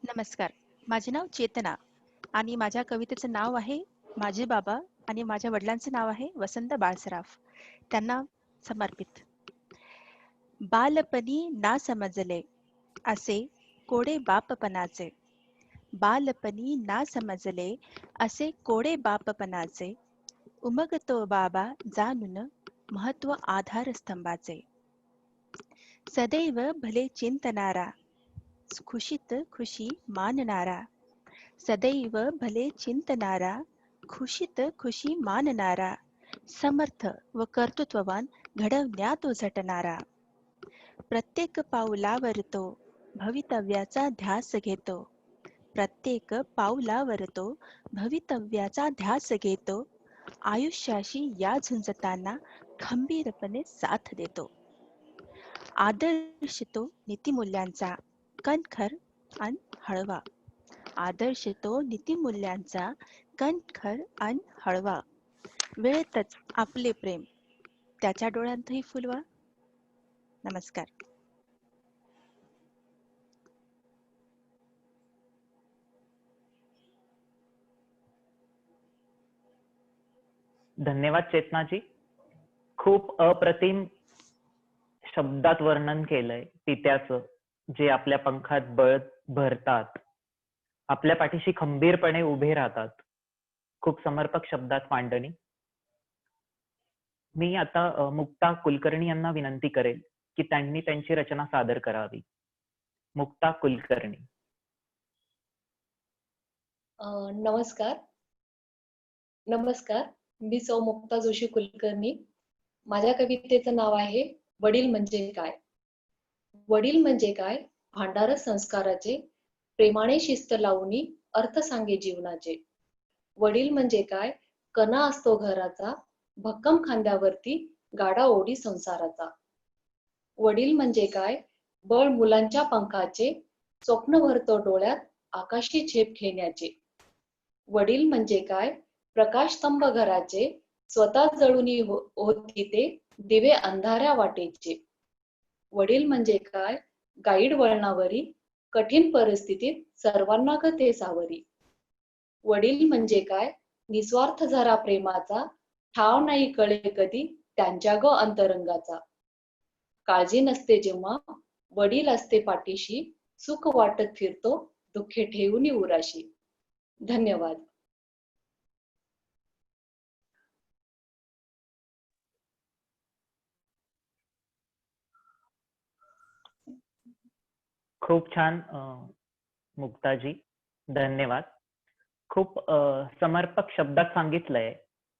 नमस्कार. माझे नाव चेतना आणि माझ्या कवितेचं नाव आहे माझे बाबा आणि माझ्या वडिलांचं नाव आहे वसंत बाळसराफ. त्यांना समर्पित. बालपणी ना समजले असे कोडे बापपणाचे. बालपणी ना समजले असे कोडे बापपणाचे. उमगतो बाबा जाणून महत्व आधार स्तंभाचे. सदैव भले चिंतनारा खुशीत खुशी मानणारा. सदैव भले चिंतनारा खुशीत खुशी मानणारा. समर्थ व कर्तृत्ववान घडवण्यात झटणारा. प्रत्येक पाऊलावर तो भवितव्याचा ध्यास घेतो. प्रत्येक पाऊलावर तो भवितव्याचा ध्यास घेतो. आयुष्याशी या झुंजताना खंबीरपणे साथ देतो. आदर्श तो नीतिमूल्यांचा कणखर अन हळवा. आदर्श तो नीतिमूल्यांचा कणखर अन हळवा. वेळेतच आपले प्रेम त्याच्या डोळ्यांतही फुलवा. नमस्कार. धन्यवाद चेतनाजी. खूप अप्रतिम शब्दात वर्णन केलंय पित्याचं जे आपल्या पंखात बळ भरतात, आपल्या पाठीशी खंबीरपणे उभे राहतात. खूप समर्पक शब्दात मांडणी. मी आता मुक्ता कुलकर्णी यांना विनंती करेल की त्यांनी त्यांची रचना सादर करावी. मुक्ता कुलकर्णी. नमस्कार. मी सौ मुक्ता जोशी कुलकर्णी. माझ्या कवितेचं नाव आहे वडील म्हणजे काय. वडील म्हणजे काय, भांडारच संस्काराचे, प्रेमाने शिस्त लावूनी अर्थ सांगे जीवनाचे. वडील म्हणजे काय, कणा असतो घराचा, भक्कम खांद्यावरती गाडा ओढी संसाराचा. वडील म्हणजे काय, बळ मुलांच्या पंखाचे, स्वप्न भरतो डोळ्यात आकाशी झेप घेण्याचे. वडील म्हणजे काय, प्रकाश स्तंभ घराचे, स्वतः जळूनी होती ते दिवे अंधाऱ्या वाटेचे. वडील म्हणजे काय, गाईड वळणावरी, कठीण परिस्थितीत सर्वांना ग ते सावरी. वडील म्हणजे काय, निस्वार्थ झरा प्रेमाचा, ठाव नाही कळे कधी त्यांच्या ग अंतरंगाचा. काळजी नसते जेव्हा वडील असते पाठीशी, सुख वाटत फिरतो दुःखे ठेवून उराशी. धन्यवाद. खूप छान मुक्ताजी, धन्यवाद. खूप समर्पक शब्दात सांगितलंय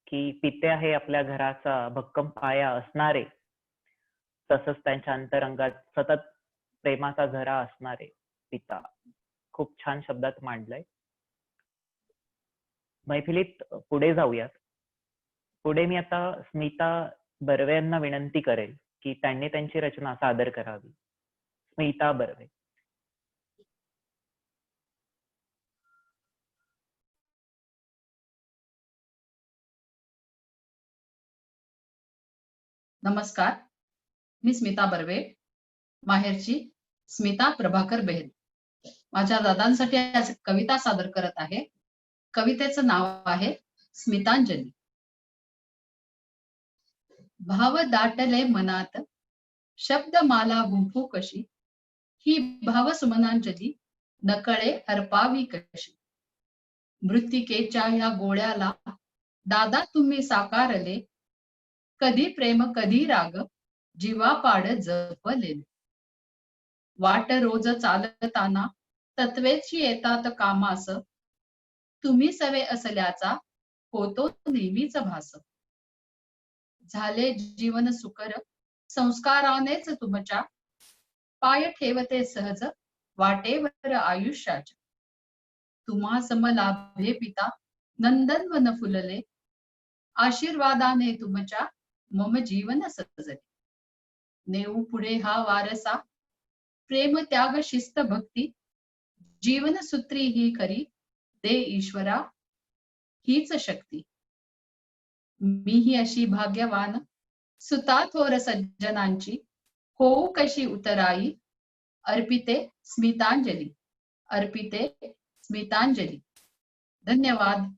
की पित्या हे आपल्या घराचा भक्कम पाया असणारे, तसंच त्यांच्या अंतरंगात सतत प्रेमाचा झरा असणारे पिता. खूप छान शब्दात मांडलंय. मैफिलीत पुढे जाऊयात. पुढे मी आता स्मिता बर्वे यांना विनंती करेल की त्यांनी त्यांची रचना सादर करावी. स्मिता बर्वे. नमस्कार, मी स्मिता बर्वे, माहेरची स्मिता प्रभाकर बेहेल. माझ्या दादांसाठी आज कविता सादर करत आहे. कवितेचं नाव आहे स्मितांजली. भाव दाटले मनात, शब्द माला गुंफू कशी, ही भाव सुमनांजली नकळे अर्पावी कशी. मृत्तिकेच्या या गोळ्याला दादा तुम्ही साकारले, कधी प्रेम कधी राग जीवापाड जपलेले. वाट रोज चालताना तत्वेची येतात कामास, तुम्ही सवे असल्याचा होतो नेहमीच भास. झाले जीवन सुकर संस्कारानेच तुमच्या, पाय ठेवते सहज वाटेवर आयुष्याच्या. तुम्हा सम लाभे पिता नंदनवन फुलले, आशीर्वादाने तुमच्या मम जीवन सजले. नेऊ पुढे हा वारसा, प्रेम त्याग शिस्त भक्ती, जीवन सूत्री ही खरी, दे ईश्वरा हीच शक्ती. मीही अशी भाग्यवान, सुता थोर सज्जनांची, होऊ कशी उतराई, अर्पिते स्मितांजली, अर्पिते स्मितांजली. धन्यवाद.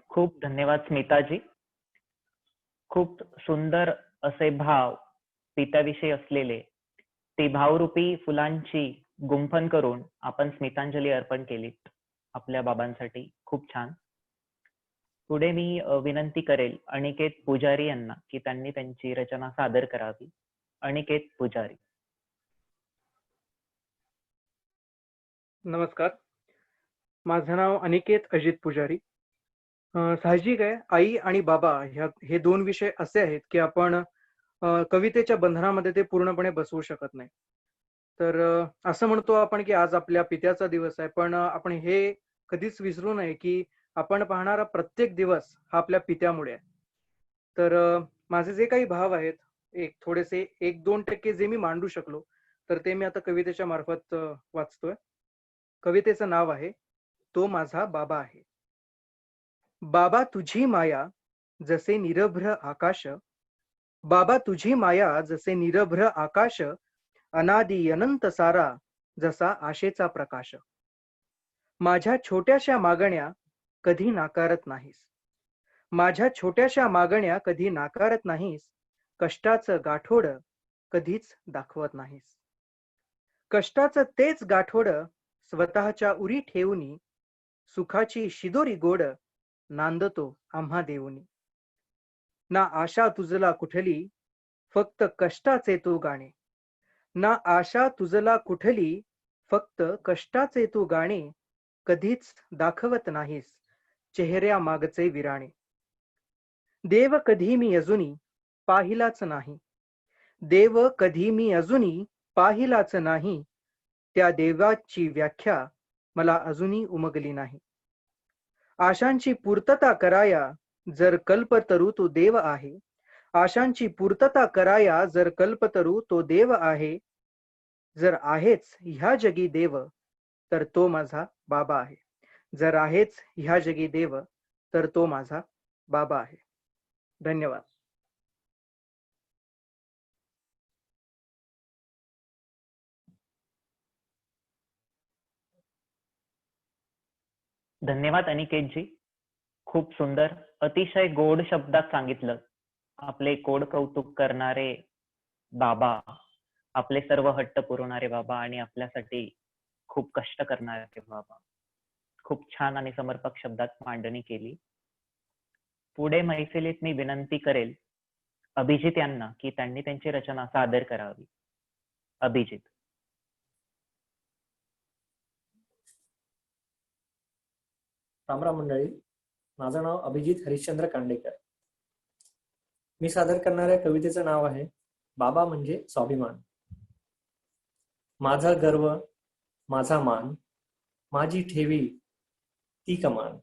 खूप धन्यवाद स्मिताजी. खूप सुंदर असे भाव पित्याविषयी असलेले, ते भावरूपी फुलांची गुंफन करून आपण स्मितांजली अर्पण केलीत आपल्या बाबांसाठी. खूप छान. पुढे मी विनंती करेल अनिकेत पुजारी यांना की त्यांनी त्यांची रचना सादर करावी. अनिकेत पुजारी. नमस्कार, माझं नाव अनिकेत अजित पुजारी. साहजिक आहे, आई आणि बाबा हे दोन विषय असे आहेत की आपण कवितेच्या बंधनामध्ये ते पूर्णपणे बसवू शकत नाही. तर असं म्हणतो आपण की आज आपल्या पित्याचा दिवस आहे, पण आपण हे कधीच विसरू नये की आपण पाहणारा प्रत्येक दिवस हा आपल्या पित्यामुळे आहे. तर माझे जे काही भाव आहेत, थोडेसे 1-2% जे मी मांडू शकलो, तर ते मी आता कवितेच्या मार्फत वाचतोय. कवितेचं नाव आहे तो माझा बाबा आहे. बाबा तुझी माया जसे निरभ्र आकाश, बाबा तुझी माया जसे निरभ्र आकाश, अनादि अनंत सारा जसा आशेचा प्रकाश. माझ्या छोट्याशा मागण्या कधी नाकारत नाहीस, माझ्या छोट्याशा मागण्या कधी नाकारत नाहीस, कष्टाचं गाठोड कधीच दाखवत नाहीस. कष्टाचं तेच गाठोड स्वतःच्या उरी ठेवूनी, सुखाची शिदोरी गोड नांदतो आम्हा देऊनी. ना आशा तुझला कुठली, फक्त कष्टाचे तू गाणे. ना आशा तुझला कुठली, फक्त कष्टाचे तू गाणे. कधीच दाखवत नाहीस चेहऱ्या मागचे विराणे. देव कधी मी अजूनी पाहिलाच नाही, देव कधी मी अजूनी पाहिलाच नाही. त्या देवाची व्याख्या मला अजूनही उमगली नाही. आशांची पूर्तता कराया जर कल्पतरू तो देव आहे. आशांची पूर्तता कराया जर कल्पतरू तो देव आहे. जर आहेच ह्या जगी देव तर तो माझा बाबा आहे. जर आहेच ह्या जगी देव तर तो माझा बाबा आहे. धन्यवाद. धन्यवाद अनिकेतजी. खूप सुंदर, अतिशय गोड शब्दात सांगितलं. आपले कोड कौतुक करणारे बाबा, आपले सर्व हट्ट पुरवणारे बाबा आणि आपल्यासाठी खूप कष्ट करणारे बाबा. खूप छान आणि समर्पक शब्दात मांडणी केली. पुढे मैफिलीत मी विनंती करेल अभिजित यांना की त्यांनी त्यांची रचना सादर करावी. अभिजित. रामराम मंडळी, माझं नाव अभिजित हरिश्चंद्र कांडेकर. मी सादर करणाऱ्या कवितेचं नाव आहे बाबा म्हणजे स्वाभिमान. माझा गर्व माझा मान, माझी ठेवी ती कमान.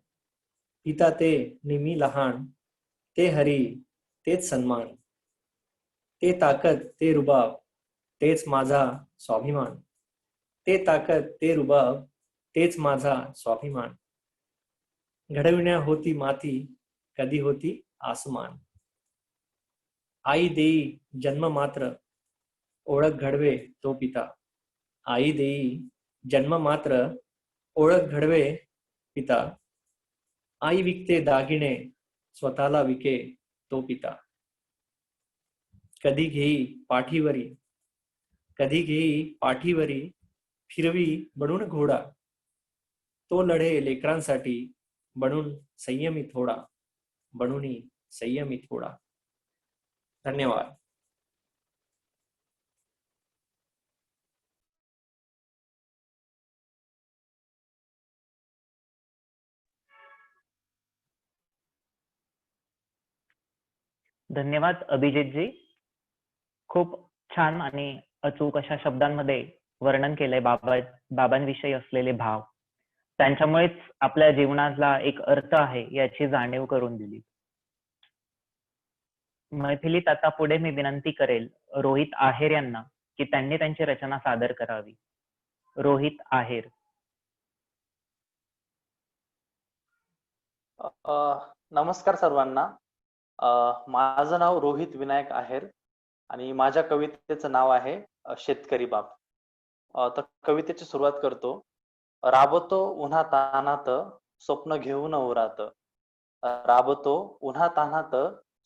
पिता ते निमी लहान, ते हरी तेच सन्मान. ते ताकद ते रुबाब, तेच माझा स्वाभिमान. ते ताकद ते रुबाब, तेच माझा स्वाभिमान. घडविण्या होती माती, कधी होती आसमान. आई देई जन्म मात्र, ओळख घडवे तो पिता. आई देई जन्म मात्र, ओळख घडवे पिता. आई विकते दागिने, स्वतःला विके तो पिता. कधी घेई पाठीवरी, कधी घेई पाठीवरी, फिरवी बनून घोडा. तो लढे लेकरांसाठी, बनून संयमी थोडा, बनूनी संयमी थोडा. धन्यवाद. धन्यवाद अभिजितजी. खूप छान आणि अचूक अशा शब्दांमध्ये वर्णन केलंय बाबांविषयी असलेले भाव. त्यांच्यामुळेच आपल्या जीवनाला एक अर्थ आहे याची जाणीव करून दिली. मैफिलीत आता पुढे मी विनंती करेल रोहित आहेर यांना की त्यांनी त्यांची रचना सादर करावी. रोहित आहेर. नमस्कार सर्वांना. माझं नाव रोहित विनायक आहेर आणि माझ्या कवितेचं नाव आहे शेतकरी बाप. तर कवितेची सुरुवात करतो. राबतो उन्हा तानात, स्वप्न घेऊन उरात. राबतो उन्हा तानात,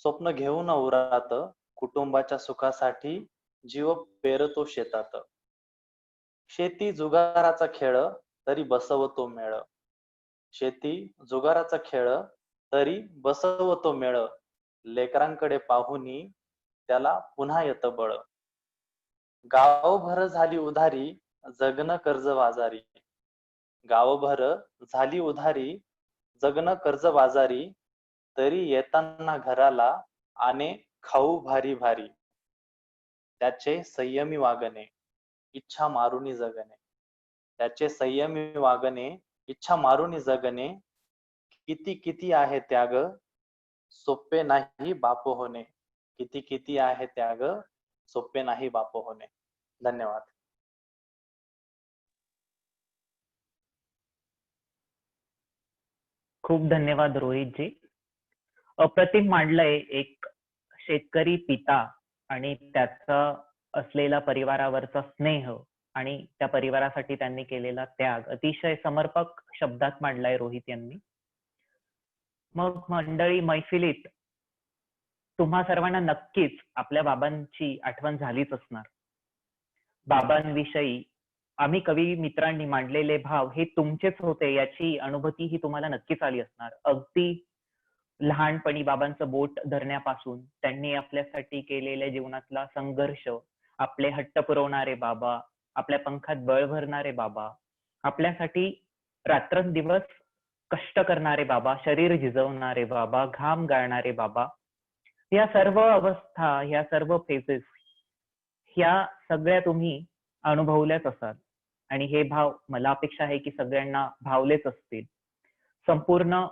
स्वप्न घेऊन उरात. कुटुंबाच्या सुखासाठी जीव पेरतो शेतात. शेती जुगाराचा खेळ, तरी बसवतो मेळ. शेती जुगाराचा खेळ, तरी बसवतो मेळ. लेकरांकडे पाहुनी त्याला पुन्हा येत बळ. गावभर झाली उधारी, जगन कर्ज बाजारी. गावभर झाली उधारी, जगन कर्ज बाजारी. तरी येताना घराला आणे खाऊ भारी भारी. त्याचे संयमी वागणे, इच्छा मारुनी जगणे. त्याचे संयमी वागणे, इच्छा मारुनी जगणे. किती किती आहे त्याग, सोपे नाही बाप होणे. किती किती आहे त्याग, सोपे नाही बाप होणे. धन्यवाद. खूप धन्यवाद रोहितजी. अप्रतिम मांडलंय एक शेतकरी पिता आणि त्याचा असलेला परिवारावरचा स्नेह आणि त्या परिवारासाठी त्यांनी केलेला त्याग अतिशय समर्पक शब्दात मांडलाय रोहित यांनी. मग मंडळी मैफिलीत तुम्हा सर्वांना नक्कीच आपल्या बाबांची आठवण झालीच असणार. बाबांविषयी आम्ही कवी मित्रांनी मांडलेले भाव हे तुमचेच होते याची अनुभूती ही तुम्हाला नक्कीच आली असणार. अगदी लहानपणी बाबांचं बोट धरण्यापासून त्यांनी आपल्यासाठी केलेल्या जीवनातला संघर्ष, आपले हट्ट पुरवणारे बाबा, आपल्या पंखात बळ भरणारे बाबा, आपल्यासाठी रात्रंदिवस कष्ट करणारे बाबा, शरीर झिजवणारे बाबा, घाम गाळणारे बाबा, या सर्व अवस्था, ह्या सर्व फेजेस, ह्या सगळ्या तुम्ही अनुभवल्याच असाल आणि हे भाव मला अपेक्षा आहे की सगळ्यांना भावलेच असतील. संपूर्ण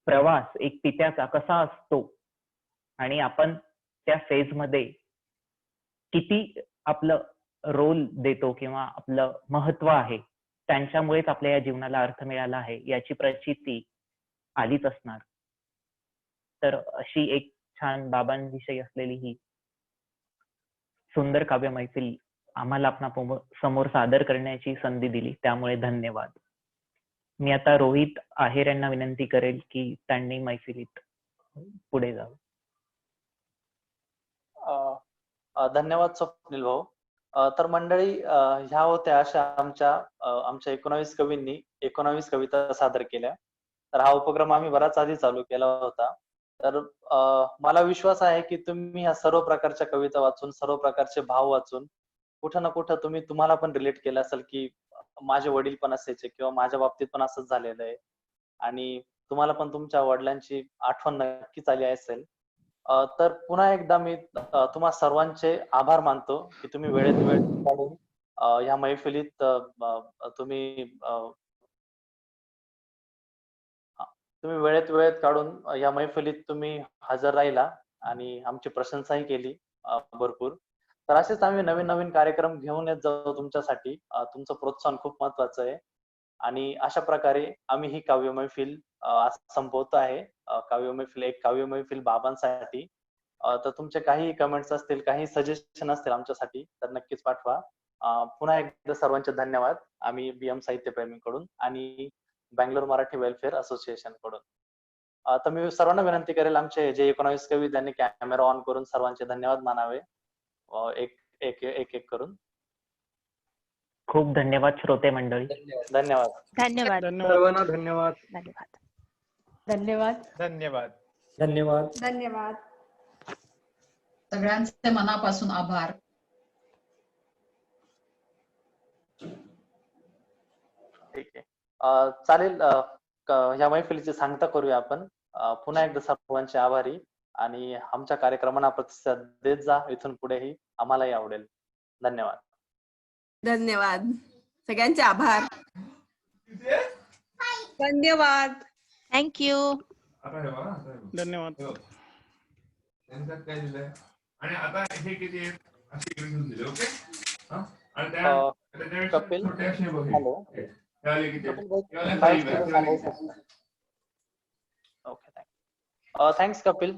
प्रवास एक पित्याचा कसा असतो आणि आपण त्या फेज मध्ये किती आपलं रोल देतो किंवा आपलं महत्व आहे, त्यांच्यामुळेच आपल्या या जीवनाला अर्थ मिळाला आहे याची प्रचिती आलीच असणार. तर अशी एक छान बाबांविषयी असलेली ही सुंदर काव्य मैफिल आम्हाला आपणा समोर सादर करण्याची संधी दिली, त्यामुळे धन्यवाद. मी आता रोहित आहेर यांना विनंती करेल की त्यांनी मैफिलीत पुढे जावं. धन्यवाद स्वप्नील भाऊ. तर मंडळी, ह्या होत्या अशा आमच्या 19 कवींनी 19 कविता सादर केल्या. तर हा उपक्रम आम्ही बराच आधी चालू केला होता. तर मला विश्वास आहे की तुम्ही ह्या सर्व प्रकारच्या कविता वाचून, सर्व प्रकारचे भाव वाचून कुठं ना कुठं तुम्हाला पण रिलेट केलं असेल की माझे वडील पण असायचे किंवा माझ्या बाबतीत पण असंच झालेलं आहे आणि तुम्हाला पण तुमच्या वडिलांची आठवण नक्कीच आली असेल. तर पुन्हा एकदा मी तुम्हा सर्वांचे आभार मानतो की तुम्ही वेळेत वेळ काढून ह्या मैफिलीत तुम्ही वेळेत काढून या मैफिलीत तुम्ही हजर राहिला आणि आमची प्रशंसाही केली भरपूर. तर असेच आम्ही नवीन नवीन कार्यक्रम घेऊन येत जाऊ तुमच्यासाठी. तुमचं प्रोत्साहन खूप महत्वाचं आहे आणि अशा प्रकारे आम्ही ही काव्य मैफिल संपवत आहे. एक काव्य मैफिल बाबांसाठी. तर तुमचे काही कमेंट्स असतील, काही सजेशन असतील आमच्यासाठी तर नक्कीच पाठवा. पुन्हा एकदा सर्वांचे धन्यवाद. आम्ही BM साहित्यप्रेमीकडून आणि बँगलोर मराठी वेलफेअर असोसिएशन कडून. तर मी सर्वांना विनंती करेल, आमचे जे 19 कवी त्यांनी कॅमेरा ऑन करून सर्वांचे धन्यवाद मानावे एक करून. खूप धन्यवाद श्रोते मंडळी. धन्यवाद. धन्यवाद. सर्वांना धन्यवाद. धन्यवाद. धन्यवाद. धन्यवाद. धन्यवाद. धन्यवाद. सगळ्यांचे मनापासून आभार. ठीक आहे. चालेल. ह्या मैफिलीची सांगता करूया आपण. पुन्हा एकदा सर्वांचे आभारी आणि आमच्या कार्यक्रमांना प्रतिसाद देत जा. इथून पुढेही आम्हालाही आवडेल. धन्यवाद. धन्यवाद. सगळ्यांचे आभार. धन्यवाद. थँक्यू. धन्यवाद. काय दिलंय आणि आता हे किती आहेत असे घेऊन दिले. Okay. Kapil, hello. Okay, thanks Kapil.